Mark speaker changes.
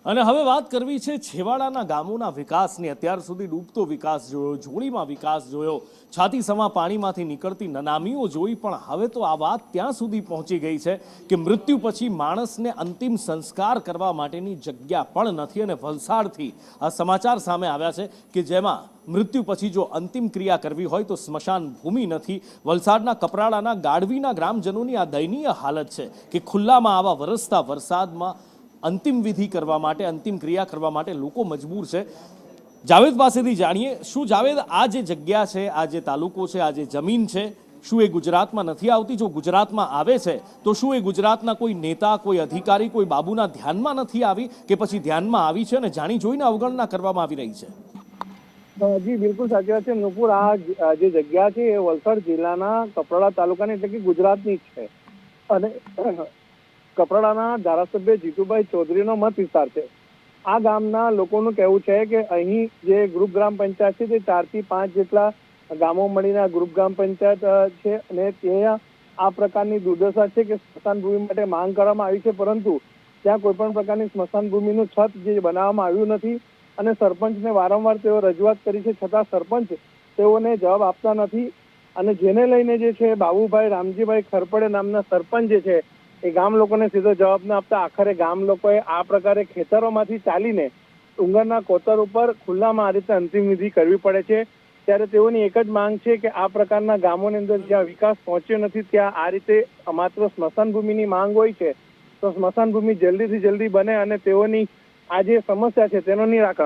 Speaker 1: અને હવે વાત કરવી છે છેવાડાના ગામોના વિકાસની। અત્યાર સુધી ડૂબતો વિકાસ જોયો, જોડીમાં વિકાસ જોયો, છાતી સમા પાણીમાંથી નીકળતી નનામીઓ જોઈ, પણ હવે તો આ વાત ત્યાં સુધી પહોંચી ગઈ છે કે મૃત્યુ પછી માણસને અંતિમ સંસ્કાર કરવા માટેની જગ્યા પણ નથી। અને વલસાડથી આ સમાચાર સામે આવ્યા છે કે જેમાં મૃત્યુ પછી જો અંતિમ ક્રિયા કરવી હોય તો સ્મશાન ભૂમિ નથી। વલસાડના કપરાડાના ગાઢવીના ગ્રામજનોની આ દયનીય હાલત છે કે ખુલ્લામાં આવા વરસતા વરસાદમાં અંતિમ વિધિ કરવા માટે, અંતિમ ક્રિયા કરવા માટે લોકો મજબૂર છે। જાવેદ પાસેથી જાણીએ, શું જાવેદ, આ જે જગ્યા છે, આ જે તાલુકો છે, આ જે જમીન છે, શું એ ગુજરાતમાં નથી આવતી? જો ગુજરાતમાં આવે છે તો શું એ ગુજરાતના કોઈ નેતા, કોઈ અધિકારી, કોઈ બાબુના ધ્યાનમાં નથી આવી કે પછી ધ્યાનમાં આવી છે અને જાણી જોઈને અવગણના કરવામાં આવી રહી છે?
Speaker 2: જી બિલકુલ સાચી વાત છે નુપુર। આ જે જગ્યા છે એ વલસાડ જિલ્લાના કપરાડા તાલુકાની એટલે કે ગુજરાતની જ છે અને કપરાડાના ધારાસભ્ય જીતુભાઈ ચૌધરીનો મત વિસ્તાર છે। આ ગામના લોકોનું કહેવું છે કે અહીં જે ગ્રુપ ગ્રામ પંચાયત છે તે 4 થી 5 જેટલા ગામો મળીને આ ગ્રુપ ગ્રામ પંચાયત છે અને ત્યાં આ પ્રકારની દુર્દશા છે કે સ્મશાન ભૂમિ માટે માંગ કરવામાં આવી છે, પરંતુ ત્યાં કોઈ પણ પ્રકારની સ્મશાન ભૂમિનું છત જે બનાવવામાં આવ્યું નથી અને સરપંચને વારંવાર તેઓ રજૂઆત કરી છે, છતાં સરપંચ તેઓને જવાબ આપતા નથી। અને જેને લઈને જે છે બાબુભાઈ રામજીભાઈ ખરપડે નામના સરપંચ જે છે એ ગામ લોકોને સીધો જવાબ ન આપતા આખરે ગામ લોકોએ આ પ્રકારે ખેતરોમાંથી ચાલીને ડુંગરના કોતર ઉપર ખુલ્લામાં આ રીતે અંતિમ વિધિ કરવી પડે છે। ત્યારે તેઓની એક જ માંગ છે કે આ પ્રકારના ગામોની અંદર જ્યાં વિકાસ પહોંચ્યો નથી ત્યાં આ રીતે માત્ર સ્મશાન ભૂમિની માંગ હોય છે તો સ્મશાન ભૂમિ જલ્દીથી જલ્દી બને અને તેઓની આ જે સમસ્યા છે તેનો નિરાકરણ